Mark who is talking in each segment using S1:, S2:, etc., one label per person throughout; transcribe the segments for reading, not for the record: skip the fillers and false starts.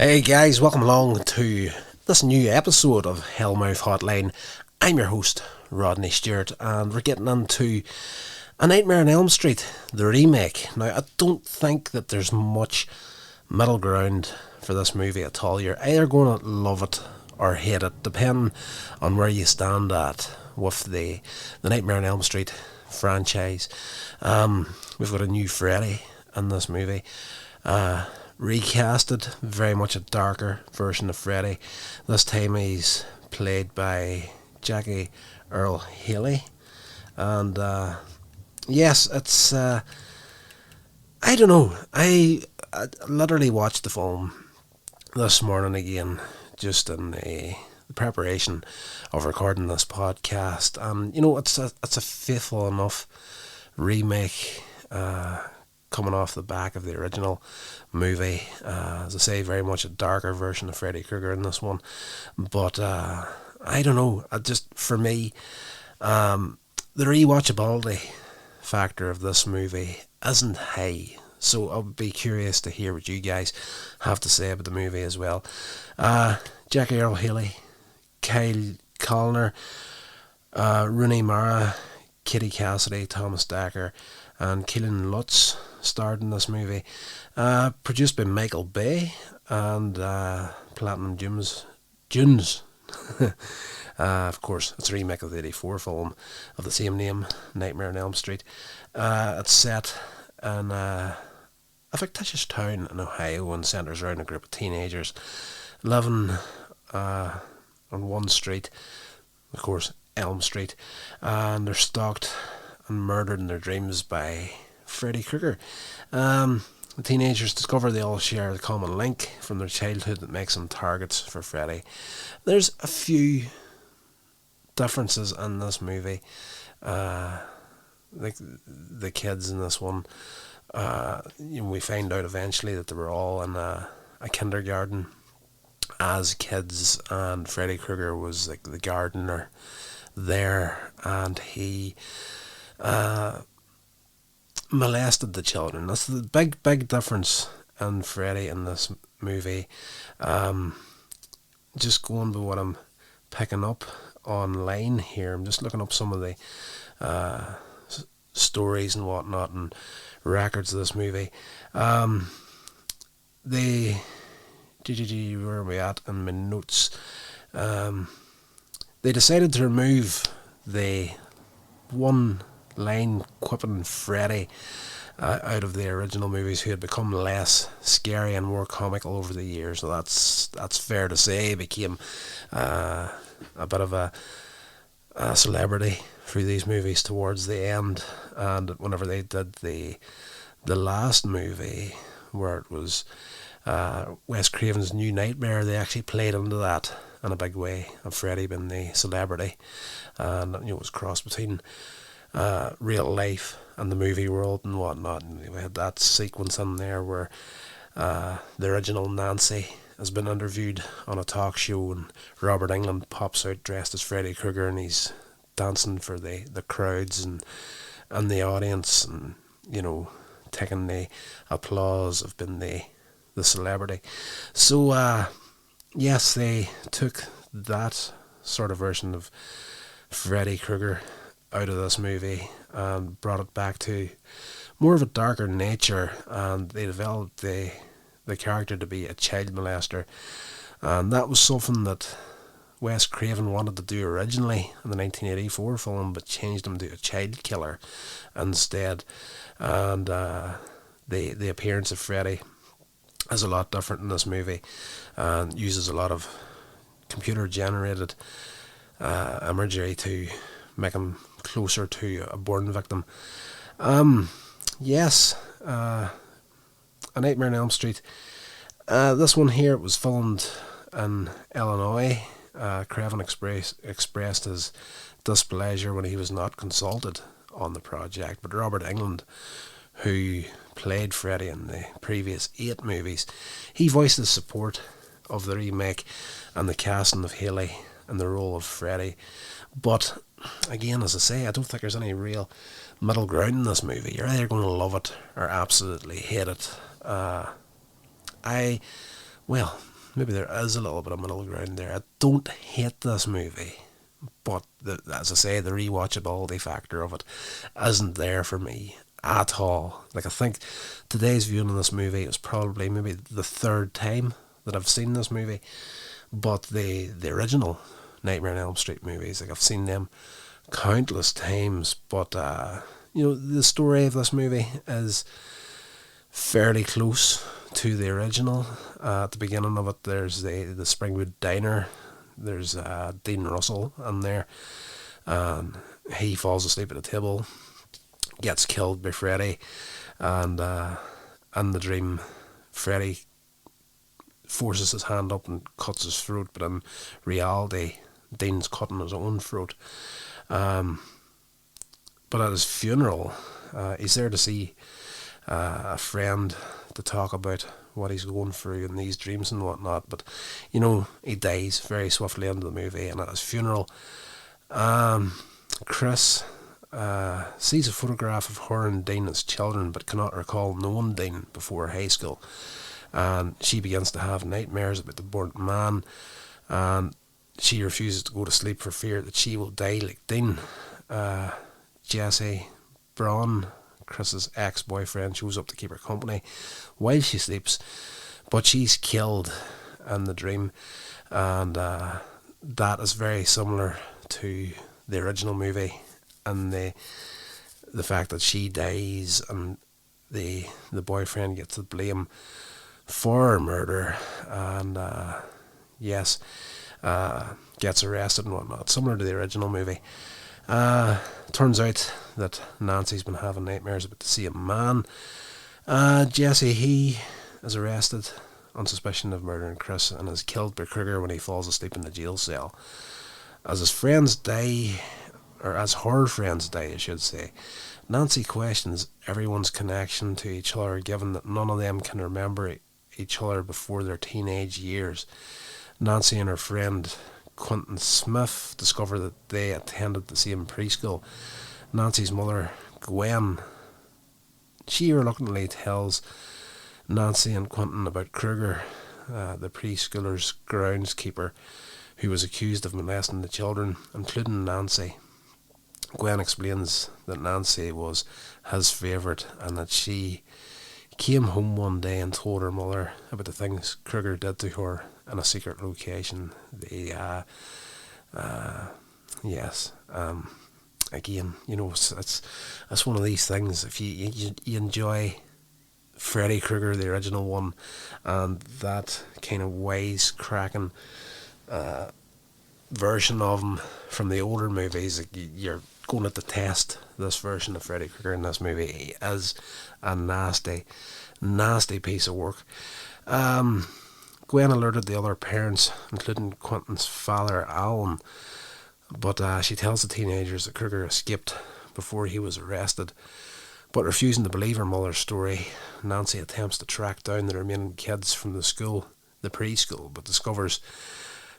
S1: Hey guys, welcome along to this new episode of Hellmouth Hotline. I'm your host, Rodney Stewart, and we're getting into A Nightmare on Elm Street, the remake. Now, I don't think that there's much middle ground for this movie at all. You're either going to love it or hate it, depending on where you stand at with the Nightmare on Elm Street franchise. We've got a new Freddy in this movie. Recasted, very much a darker version of Freddy. This time he's played by Jackie Earle Haley, and yes, it's I don't know. I literally watched the film this morning again, just in the preparation of recording this podcast, and it's a faithful enough remake. Coming off the back of the original movie, as I say, very much a darker version of Freddy Krueger in this one. But I don't know. For me, the rewatchability factor of this movie isn't high. So I'll be curious to hear what you guys have to say about the movie as well. Jackie Earle Haley, Kyle Callner, Rooney Mara, Kitty Cassidy, Thomas Dacker, and Keelan Lutz starred in this movie. Produced by Michael Bay and Platinum Dunes. Of course, it's a remake of the 1984 film of the same name, Nightmare on Elm Street. It's set in a fictitious town in Ohio and centres around a group of teenagers living on one street, of course, Elm Street, and they're stalked and murdered in their dreams by Freddy Krueger. The teenagers discover they all share a common link from their childhood that makes them targets for Freddy. There's a few differences in this movie. Like the kids in this one, we find out eventually that they were all in a kindergarten as kids, and Freddy Krueger was like the gardener there, and he molested the children. That's the big difference in Freddy in this movie. Just going by what I'm picking up online here, I'm just looking up some of the stories and whatnot and records of this movie. Where are we at in my notes? They decided to remove the one line quipping Freddy out of the original movies, who had become less scary and more comical over the years. So that's fair to say. He became a bit of a celebrity through these movies towards the end, and whenever they did the last movie, where it was Wes Craven's New Nightmare, they actually played into that in a big way, of Freddy being the celebrity, and it was crossed between real life and the movie world and whatnot. And we had that sequence in there where the original Nancy has been interviewed on a talk show, and Robert Englund pops out dressed as Freddy Krueger, and he's dancing for the crowds and the audience, and taking the applause of being the celebrity. So yes, they took that sort of version of Freddy Krueger out of this movie and brought it back to more of a darker nature, and they developed the character to be a child molester, and that was something that Wes Craven wanted to do originally in the 1984 film, but changed him to a child killer instead. And the appearance of Freddy is a lot different in this movie, and uses a lot of computer generated imagery to make him closer to a born victim. Yes, A Nightmare on Elm Street. This one here was filmed in Illinois. Craven expressed his displeasure when he was not consulted on the project, but Robert Englund, who played Freddy in the previous 8 movies, he voiced his support of the remake and the casting of Haley in the role of Freddy. But again, as I say, I don't think there's any real middle ground in this movie. You're either going to love it or absolutely hate it. maybe there is a little bit of middle ground there. I don't hate this movie, but as I say, the rewatchability factor of it isn't there for me at all. Like, I think today's viewing of this movie is probably maybe the third time that I've seen this movie, but the original Nightmare on Elm Street movies, like, I've seen them countless times. But the story of this movie is fairly close to the original. At the beginning of it, there's the Springwood Diner. There's Dean Russell in there, and he falls asleep at a table, gets killed by Freddy, and in the dream, Freddy forces his hand up and cuts his throat, but in reality, Dean's cutting his own throat. But at his funeral, he's there to see a friend to talk about what he's going through in these dreams and whatnot. But he dies very swiftly into the movie, and at his funeral, Chris sees a photograph of her and Dean as children, but cannot recall knowing Dean before high school. And she begins to have nightmares about the burnt man, and she refuses to go to sleep for fear that she will die like Dean. Jesse Braun, Chris's ex-boyfriend, shows up to keep her company while she sleeps, but she's killed in the dream, and that is very similar to the original movie, and the fact that she dies and the boyfriend gets the blame for her murder, and gets arrested and whatnot, similar to the original movie. Turns out that Nancy's been having nightmares about the same man. Jesse, he is arrested on suspicion of murdering Chris and is killed by Krueger when he falls asleep in the jail cell. As his friends die, or as her friends die, I should say, Nancy questions everyone's connection to each other, given that none of them can remember each other before their teenage years. Nancy and her friend Quentin Smith discover that they attended the same preschool. Nancy's mother, Gwen, she reluctantly tells Nancy and Quentin about Krueger, the preschooler's groundskeeper, who was accused of molesting the children, including Nancy. Gwen explains that Nancy was his favourite, and that she came home one day and told her mother about the things Krueger did to her in a secret location. Again, it's one of these things. If you enjoy Freddy Krueger, the original one, and that kind of wisecracking version of him from the older movies, you're going to detest this version of Freddy Krueger in this movie. He is a nasty, nasty piece of work. Gwen alerted the other parents, including Quentin's father, Alan, but she tells the teenagers that Krueger escaped before he was arrested. But refusing to believe her mother's story, Nancy attempts to track down the remaining kids from the preschool, but discovers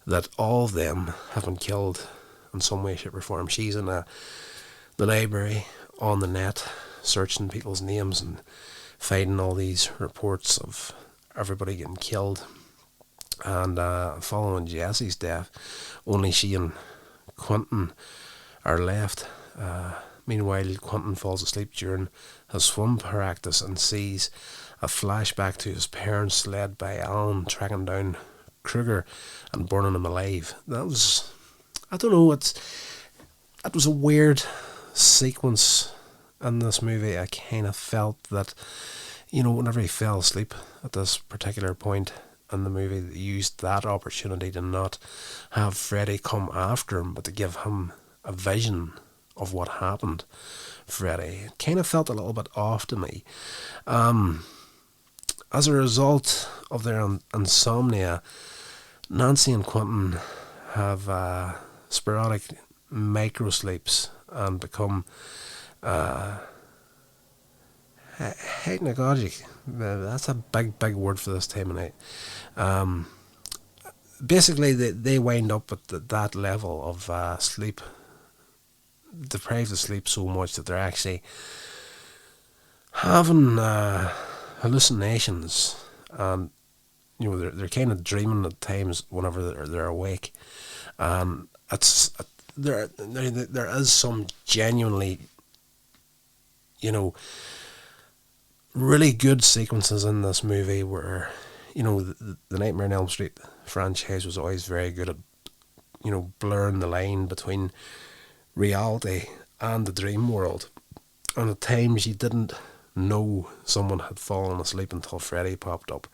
S1: that all of them have been killed in some way, shape or form. She's in the library on the net, searching people's names and finding all these reports of everybody getting killed. And following Jesse's death, only she and Quentin are left. Meanwhile, Quentin falls asleep during his swim practice and sees a flashback to his parents, led by Alan, tracking down Krueger and burning him alive. That was, I don't know, it was a weird sequence in this movie. I kind of felt that, whenever he fell asleep at this particular point in the movie, they used that opportunity to not have Freddy come after him, but to give him a vision of what happened. Freddy, it kind of felt a little bit off to me. As a result of their insomnia, Nancy and Quentin have sporadic microsleeps and become hypnagogic. That's a big word for this time of night. Basically, they wind up at that level of sleep, deprived of sleep so much that they're actually having hallucinations, and they're kind of dreaming at times whenever they're awake, and it's there is some genuinely, really good sequences in this movie where, the Nightmare on Elm Street franchise was always very good at, blurring the line between reality and the dream world. And at times you didn't know someone had fallen asleep until Freddy popped up.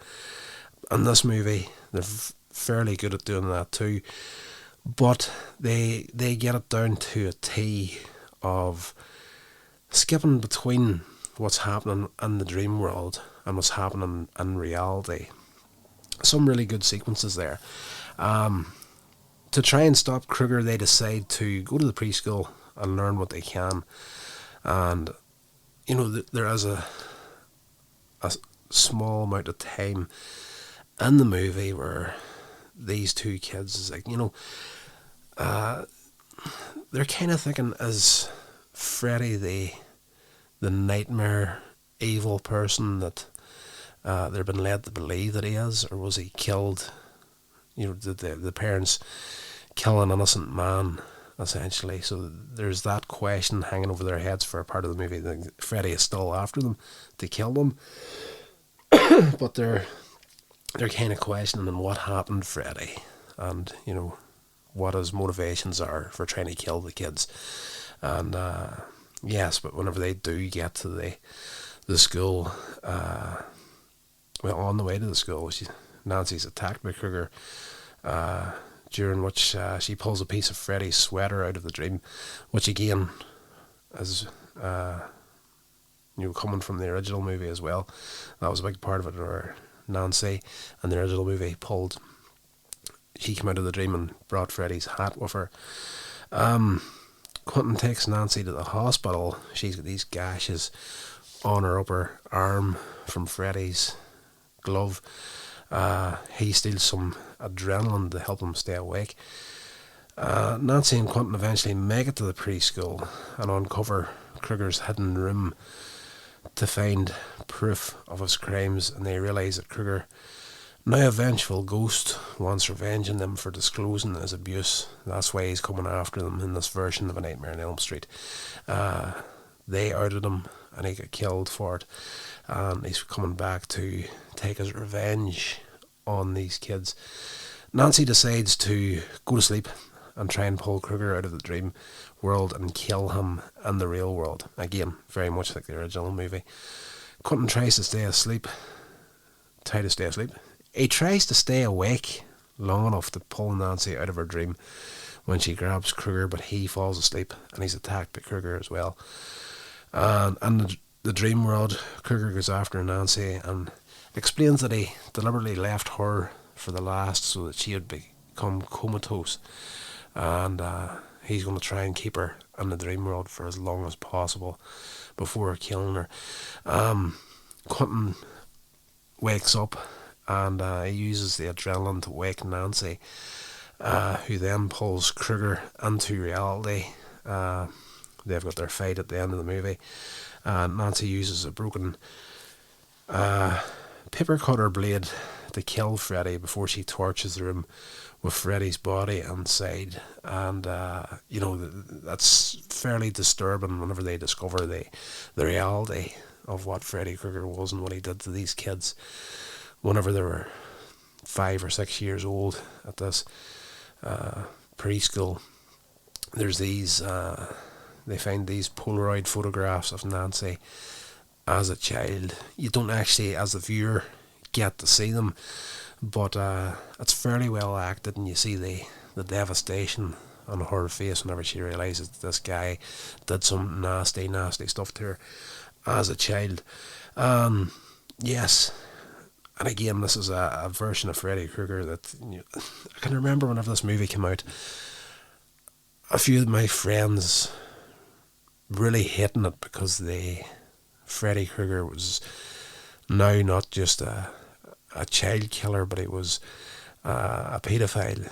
S1: In this movie, they're fairly good at doing that too, but they get it down to a T of skipping between what's happening in the dream world and what's happening in reality. Some really good sequences there. To try and stop Krueger, they decide to go to the preschool and learn what they can. And, there is a small amount of time in the movie where these two kids, they're kind of thinking, is Freddy the nightmare evil person that they've been led to believe that he is, or was he killed? Did the parents kill an innocent man, essentially? So there's that question hanging over their heads for a part of the movie. Freddy is still after them to kill them, but they're kind of questioning what happened to Freddy, and what his motivations are for trying to kill the kids. And yes, but whenever they do get to the school, on the way to the school, Nancy's attacked by Krueger, during which she pulls a piece of Freddy's sweater out of the dream, which again is coming from the original movie as well. That was a big part of it, where Nancy in the original movie she came out of the dream and brought Freddy's hat with her. Quentin takes Nancy to the hospital. She's got these gashes on her upper arm from Freddy's glove. He steals some adrenaline to help him stay awake. Nancy and Quentin eventually make it to the preschool and uncover Krueger's hidden room to find proof of his crimes, and they realise that Krueger, now a vengeful ghost, wants revenge on them for disclosing his abuse. That's why he's coming after them in this version of A Nightmare on Elm Street. They outed him and he got killed for it, and he's coming back to take his revenge on these kids. Nancy decides to go to sleep and try and pull Krueger out of the dream world and kill him in the real world. Again, very much like the original movie. Quentin tries to stay asleep. He tries to stay awake long enough to pull Nancy out of her dream when she grabs Krueger, but he falls asleep and he's attacked by Krueger as well. And in the dream world, Krueger goes after Nancy and explains that he deliberately left her for the last so that she would become comatose, and he's going to try and keep her in the dream world for as long as possible before killing her. Quentin wakes up and he uses the adrenaline to wake Nancy, who then pulls Krueger into reality. They've got their fight at the end of the movie. Nancy uses a broken paper cutter blade to kill Freddy before she torches the room with Freddy's body inside. And that's fairly disturbing whenever they discover the reality of what Freddy Krueger was and what he did to these kids whenever they were 5 or 6 years old at this preschool. There's these they find these Polaroid photographs of Nancy as a child. You don't actually, as a viewer, get to see them, but it's fairly well acted, and you see the devastation on her face whenever she realises that this guy did some nasty stuff to her as a child. Yes, and again, this is a version of Freddy Krueger that I can remember whenever this movie came out, a few of my friends really hating it because Freddy Krueger was now not just a child killer, but he was a paedophile.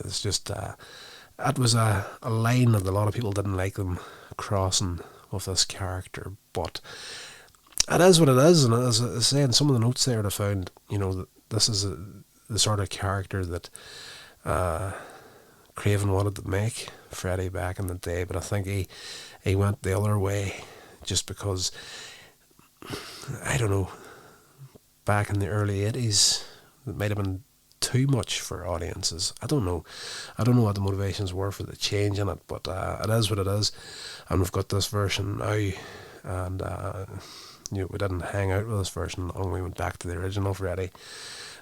S1: It's just it was a line that a lot of people didn't like them crossing with this character, but it is what it is. And as I say in some of the notes there, I found, this is the sort of character that Craven wanted to make Freddy back in the day, but I think he went the other way just because, I don't know, back in the early 80s, it might have been too much for audiences. I don't know what the motivations were for the change in it, but it is what it is, and we've got this version now, and we didn't hang out with this version long. We went back to the original Freddy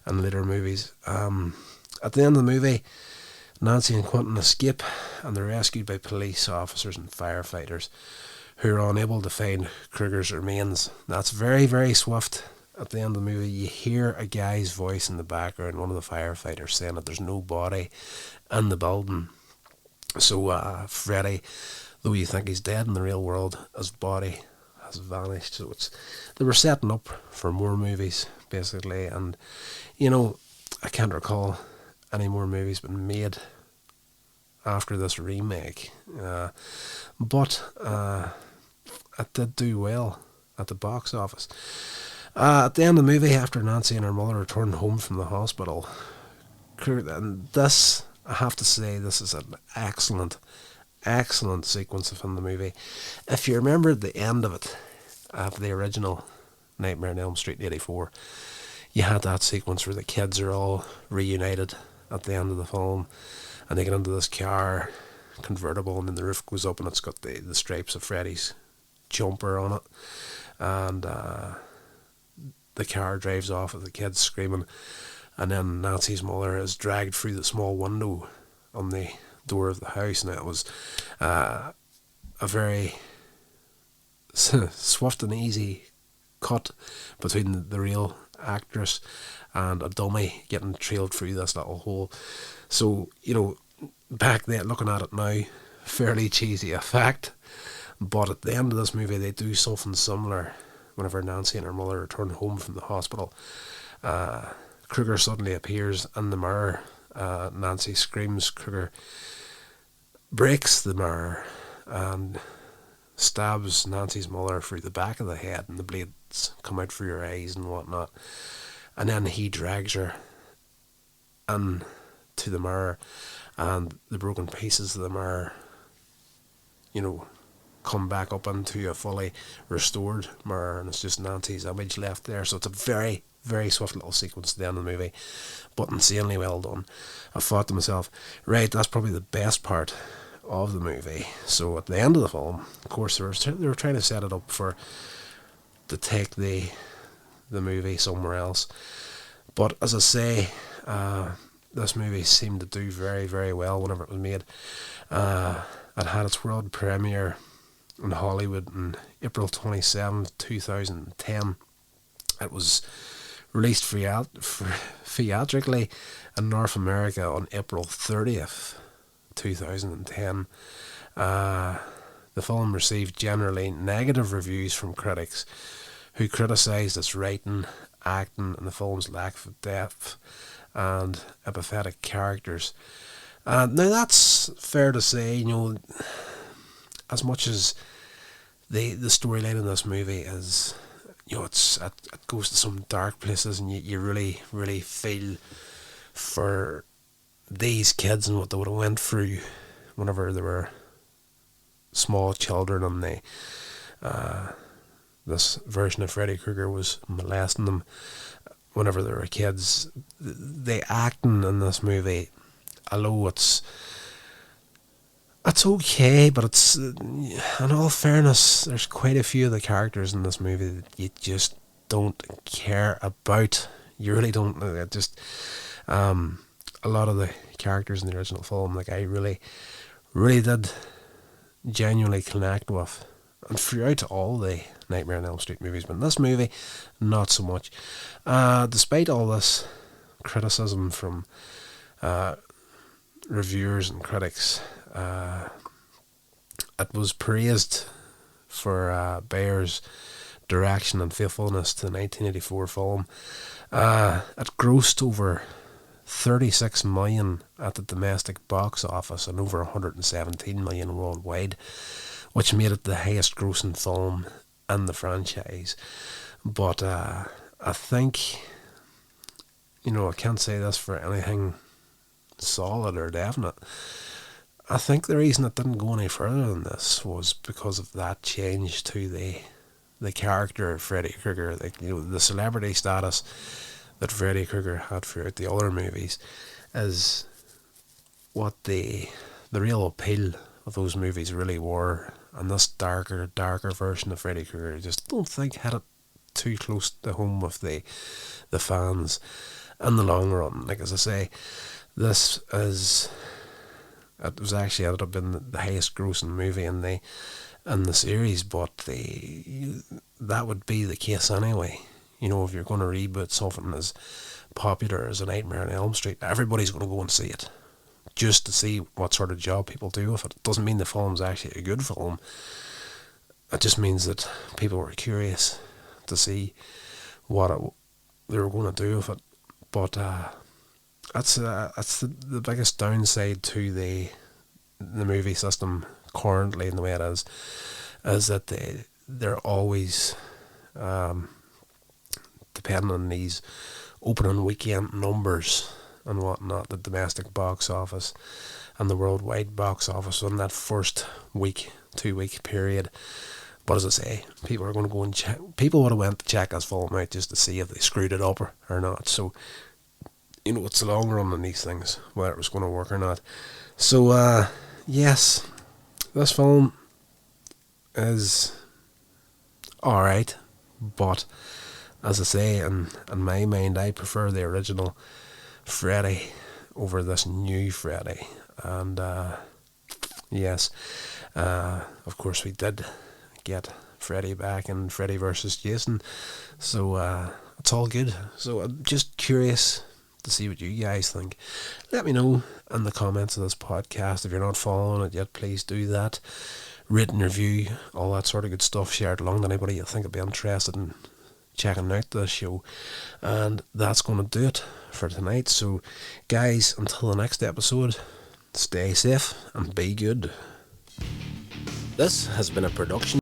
S1: and later movies. At the end of the movie, Nancy and Quentin escape, and they're rescued by police officers and firefighters who are unable to find Kruger's remains. That's very, very swift. At the end of the movie, you hear a guy's voice in the background, one of the firefighters, saying that there's no body in the building. So Freddy, though you think he's dead in the real world, his body has vanished. So they were setting up for more movies, basically. And, I can't recall any more movies been made after this remake. But it did do well at the box office. At the end of the movie, after Nancy and her mother returned home from the hospital, and this, I have to say, this is an excellent sequence in the movie. If you remember the end of it, of the original Nightmare on Elm Street 84, you had that sequence where the kids are all reunited at the end of the film, and they get into this car convertible, and then the roof goes up and it's got the stripes of Freddy's jumper on it, and the car drives off with the kids screaming, and then Nancy's mother is dragged through the small window on the door of the house, and it was a very swift and easy cut between the real actress and a dummy getting trailed through this little hole. So, back then, looking at it now, fairly cheesy effect, but at the end of this movie they do something similar. Whenever Nancy and her mother return home from the hospital, Kruger suddenly appears in the mirror. Nancy screams, Kruger breaks the mirror and stabs Nancy's mother through the back of the head, and the blades come out through her eyes and whatnot. And then he drags her into the mirror, and the broken pieces of the mirror, come back up into a fully restored mirror, and it's just Nancy's image left there. So it's a very, very swift little sequence at the end of the movie, but insanely well done. I thought to myself, right, that's probably the best part of the movie. So at the end of the film, of course, they were trying to set it up to take the movie somewhere else. But as I say, this movie seemed to do very, very well whenever it was made. It had its world premiere in Hollywood on April 27th, 2010. It was released theatrically in North America on April 30th, 2010. The film received generally negative reviews from critics who criticised its writing, acting, and the film's lack of depth and apathetic characters. Now that's fair to say, as much as the storyline in this movie is, it goes to some dark places, and you really, really feel for these kids and what they would have went through whenever they were small children, and this version of Freddy Krueger was molesting them whenever they were kids. The acting in this movie, although it's okay, but it's, in all fairness, there's quite a few of the characters in this movie that you just don't care about. You really don't. A lot of the characters in the original film, I really, really did genuinely connect with, and throughout all the Nightmare on Elm Street movies, but in this movie, not so much. Despite all this criticism from reviewers and critics, it was praised for Bayer's direction and faithfulness to the 1984 film. It grossed over 36 million at the domestic box office and over 117 million worldwide, which made it the highest grossing film in the franchise. But I think I can't say this for anything solid or definite. I think the reason it didn't go any further than this was because of that change to the character of Freddy Krueger, the celebrity status that Freddy Krueger had throughout the other movies, is what the real appeal of those movies really were. And this darker version of Freddy Krueger, I just don't think had it too close to home with the fans in the long run. Like, as I say, it was actually ended up being the highest grossing movie in the series, but that would be the case anyway. If you're going to reboot something as popular as A Nightmare on Elm Street, everybody's going to go and see it, just to see what sort of job people do with it. It doesn't mean the film's actually a good film. It just means that people were curious to see what they were going to do with it. But that's the biggest downside to the movie system currently in the way it is that they're always depending on these opening weekend numbers and whatnot, the domestic box office and the worldwide box office in that first week, 2-week period. But as I say, people are going to go and check. People would have went to check this film out just to see if they screwed it up or not. So, it's the long run on these things, whether it was going to work or not. So, yes, this film is alright, but as I say, in my mind, I prefer the original Freddy over this new Freddy. And yes, of course we did get Freddy back in Freddy vs. Jason, so it's all good. So I'm just curious to see what you guys think. Let me know in the comments of this podcast. If you're not following it yet, please do that. Rate and review, all that sort of good stuff. Share it along to anybody you think would be interested in checking out the show. And that's going to do it for tonight. So guys, until the next episode, stay safe and be good. This has been a production